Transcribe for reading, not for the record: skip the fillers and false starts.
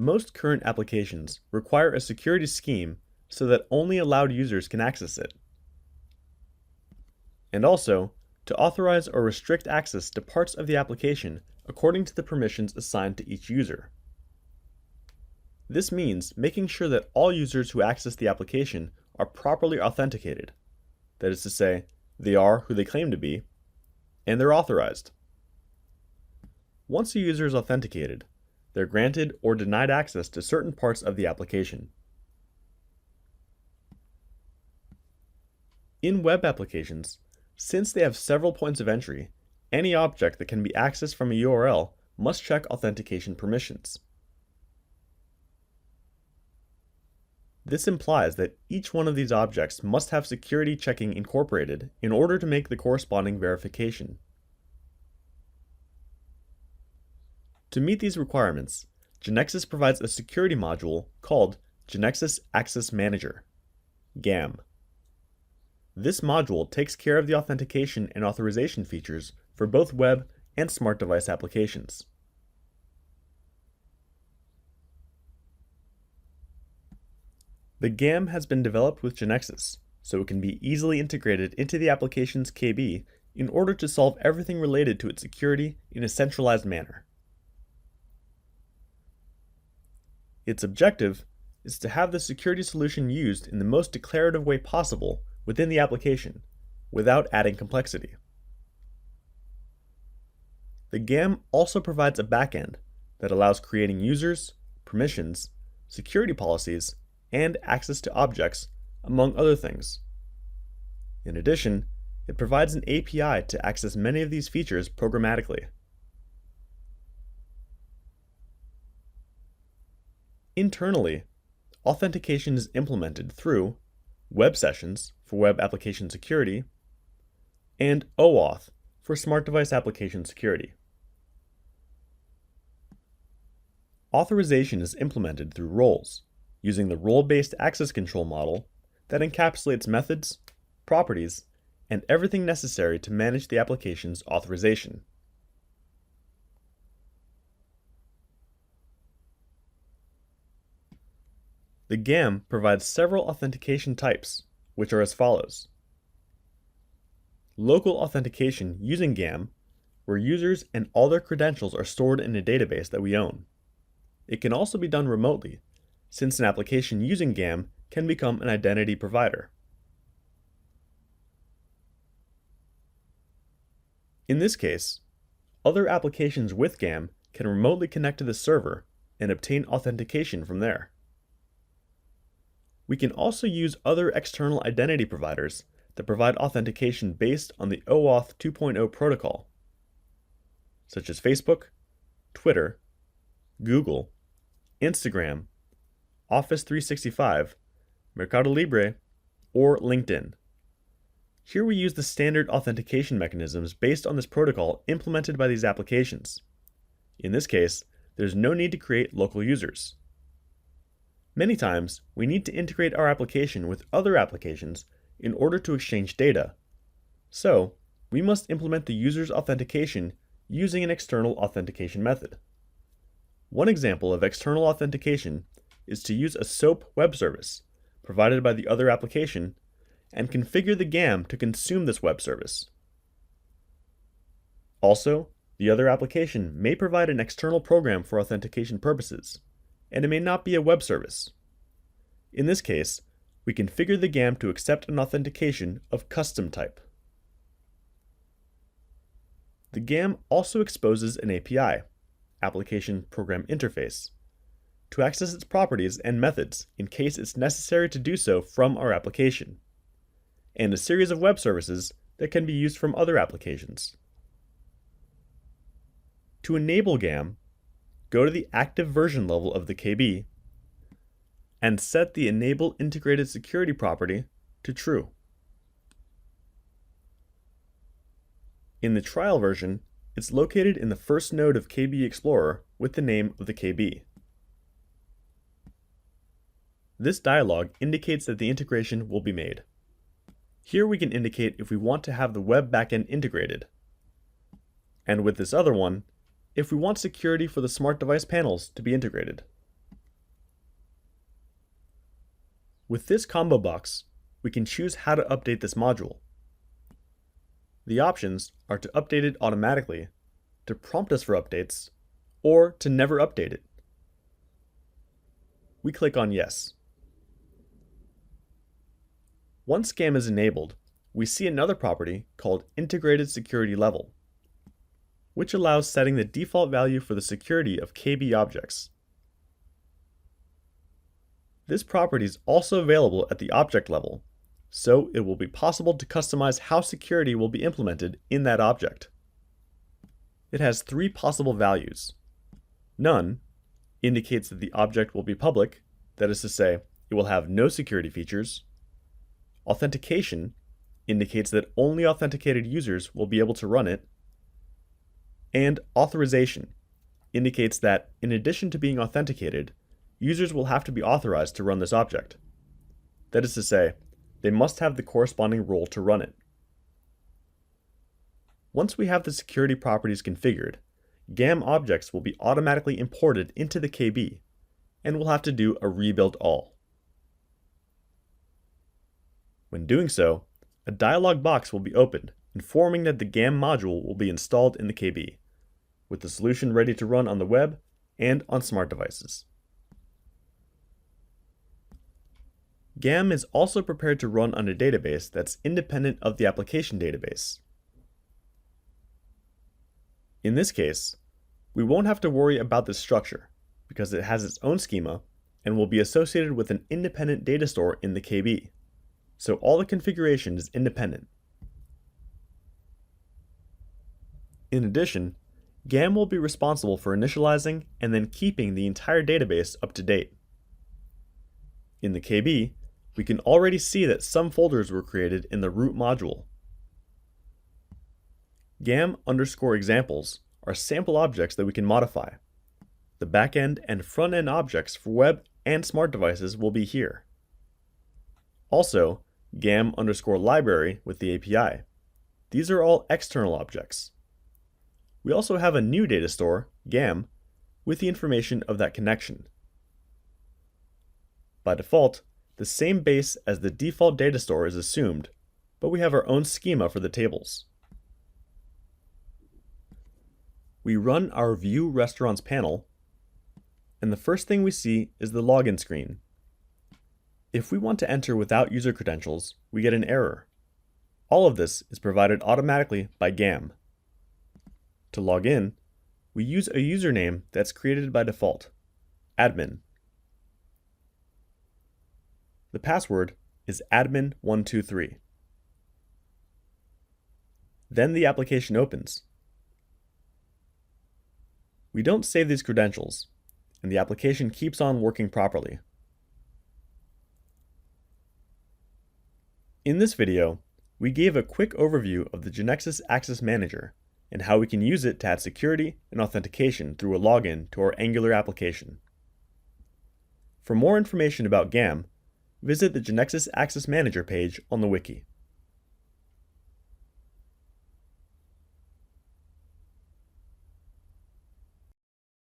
Most current applications require a security scheme so that only allowed users can access it, and also to authorize or restrict access to parts of the application according to the permissions assigned to each user. This means making sure that all users who access the application are properly authenticated. That is to say, they are who they claim to be, and they're authorized. Once a user is authenticated, they're granted or denied access to certain parts of the application. In web applications, since they have several points of entry, any object that can be accessed from a URL must check authentication permissions. This implies that each one of these objects must have security checking incorporated in order to make the corresponding verification. To meet these requirements, GeneXus provides a security module called GeneXus Access Manager, GAM. This module takes care of the authentication and authorization features for both web and smart device applications. The GAM has been developed with GeneXus, so it can be easily integrated into the application's KB in order to solve everything related to its security in a centralized manner. Its objective is to have the security solution used in the most declarative way possible within the application, without adding complexity. The GAM also provides a backend that allows creating users, permissions, security policies, and access to objects, among other things. In addition, it provides an API to access many of these features programmatically. Internally, authentication is implemented through web sessions for web application security and OAuth for smart device application security. Authorization is implemented through roles, using the role-based access control model that encapsulates methods, properties, and everything necessary to manage the application's authorization. The GAM provides several authentication types, which are as follows. Local authentication using GAM, where users and all their credentials are stored in a database that we own. It can also be done remotely, since an application using GAM can become an identity provider. In this case, other applications with GAM can remotely connect to the server and obtain authentication from there. We can also use other external identity providers that provide authentication based on the OAuth 2.0 protocol, such as Facebook, Twitter, Google, Instagram, Office 365, Mercado Libre, or LinkedIn. Here we use the standard authentication mechanisms based on this protocol implemented by these applications. In this case, there's no need to create local users. Many times, we need to integrate our application with other applications in order to exchange data. So, we must implement the user's authentication using an external authentication method. One example of external authentication is to use a SOAP web service provided by the other application and configure the GAM to consume this web service. Also, the other application may provide an external program for authentication purposes, and it may not be a web service. In this case, we configure the GAM to accept an authentication of custom type. The GAM also exposes an API, Application Program Interface, to access its properties and methods in case it's necessary to do so from our application, and a series of web services that can be used from other applications. To enable GAM, go to the active version level of the KB and set the Enable Integrated Security property to True. In the trial version, it's located in the first node of KB Explorer with the name of the KB. This dialog indicates that the integration will be made. Here we can indicate if we want to have the web backend integrated. And with this other one, if we want security for the smart device panels to be integrated. With this combo box, we can choose how to update this module. The options are to update it automatically, to prompt us for updates, or to never update it. We click on Yes. Once GAM is enabled, we see another property called Integrated Security Level, which allows setting the default value for the security of KB objects. This property is also available at the object level, so it will be possible to customize how security will be implemented in that object. It has three possible values. None indicates that the object will be public, that is to say, it will have no security features. Authentication indicates that only authenticated users will be able to run it. And authorization indicates that, in addition to being authenticated, users will have to be authorized to run this object. That is to say, they must have the corresponding role to run it. Once we have the security properties configured, GAM objects will be automatically imported into the KB, and we'll have to do a rebuild all. When doing so, a dialog box will be opened, informing that the GAM module will be installed in the KB, with the solution ready to run on the web and on smart devices. GAM is also prepared to run on a database that's independent of the application database. In this case, we won't have to worry about this structure because it has its own schema and will be associated with an independent data store in the KB, so all the configuration is independent. In addition, GAM will be responsible for initializing and then keeping the entire database up to date. In the KB, we can already see that some folders were created in the root module. GAM_examples are sample objects that we can modify. The backend and front-end objects for web and smart devices will be here. Also, GAM_library with the API. These are all external objects. We also have a new data store, GAM, with the information of that connection. By default, the same base as the default data store is assumed, but we have our own schema for the tables. We run our View Restaurants panel, and the first thing we see is the login screen. If we want to enter without user credentials, we get an error. All of this is provided automatically by GAM. To log in, we use a username that's created by default, admin. The password is admin123. Then the application opens. We don't save these credentials, and the application keeps on working properly. In this video, we gave a quick overview of the GeneXus Access Manager and how we can use it to add security and authentication through a login to our Angular application. For more information about GAM, visit the GeneXus Access Manager page on the wiki.